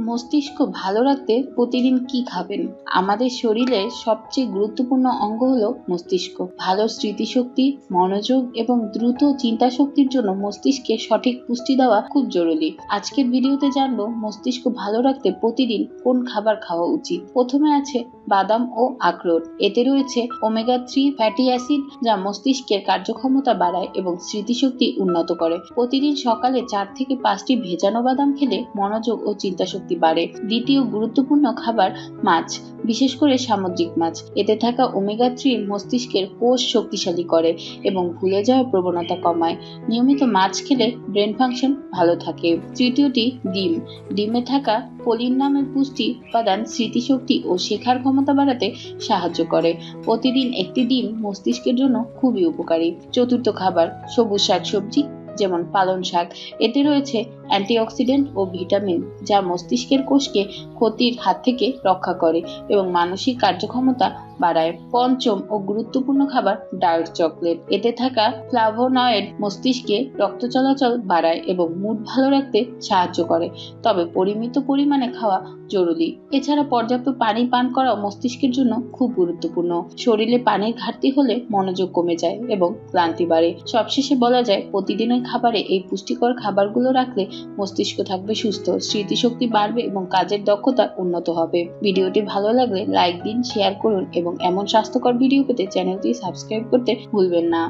মস্তিষ্ক ভালো রাখতে প্রতিদিন কি খাবেন? আমাদের শরীরের সবচেয়ে গুরুত্বপূর্ণ অঙ্গ হলো মস্তিষ্ক। ভালো স্মৃতিশক্তি, মনোযোগ এবং দ্রুত চিন্তা শক্তির জন্য মস্তিষ্কে সঠিক পুষ্টি দেওয়া খুব জরুরি। আজকের ভিডিওতে জানবো মস্তিষ্ক ভালো রাখতে প্রতিদিন কোন খাবার খাওয়া উচিত। প্রথমে আছে বাদাম ও আখরোট। এতে রয়েছে ওমেগা-3 ফ্যাটি অ্যাসিড, যা মস্তিষ্কের কার্যক্ষমতা বাড়ায় এবং স্মৃতিশক্তি উন্নত করে। প্রতিদিন সকালে 4 থেকে 5টি ভেজানো বাদাম খেলে মনোযোগ ও চিন্তা শক্তি বাড়ে। দ্বিতীয় গুরুত্বপূর্ণ খাবার মাছ, বিশেষ করে সামুদ্রিক মাছ। এতে থাকা ওমেগা-3 মস্তিষ্কের কোষ শক্তিশালী করে এবং ভুলে যাওয়ার প্রবণতা কমায়। নিয়মিত মাছ খেলে ব্রেন ফাংশন ভালো থাকে। তৃতীয়টি ডিম। ডিমে থাকা কোলিন নামের পুষ্টি উপাদান স্মৃতিশক্তি ও শেখার ক্ষমতা বাড়াতে সাহায্য করে। প্রতিদিন একটি ডিম মস্তিষ্কের জন্য খুবই উপকারী। চতুর্থ খাবার সবুজ শাকসবজি, যেমন পালং শাক। এতে রয়েছে অ্যান্টিঅক্সিডেন্ট ও ভিটামিন, যা মস্তিষ্কের কোষকে ক্ষতির হাত থেকে রক্ষা করে এবং মানসিক কার্যক্ষমতা বাড়ায়। পঞ্চম ও গুরুত্বপূর্ণ খাবার ডার্ক চকলেট। এতে থাকা ফ্লাভোনয়েড মস্তিষ্কে রক্ত চলাচল বাড়ায় এবং মুড ভালো রাখতে সাহায্য করে, তবে পরিমিত পরিমাণে খাওয়া জরুরি। এছাড়া পর্যাপ্ত পানি পান করাও মস্তিষ্কের জন্য খুব গুরুত্বপূর্ণ। শরীরে পানির ঘাটতি হলে মনোযোগ কমে যায় এবং ক্লান্তি বাড়ে। সবশেষে বলা যায়, প্রতিদিনের খাবারে এই পুষ্টিকর খাবারগুলো রাখলে মস্তিষ্ক থাকবে সুস্থ, স্মৃতিশক্তি বাড়বে এবং কাজের দক্ষতা উন্নত হবে। ভিডিওটি ভালো লাগলে লাইক দিন, শেয়ার করুন এবং এমন স্বাস্থ্যকর ভিডিও পেতে চ্যানেলটি সাবস্ক্রাইব করতে ভুলবেন না।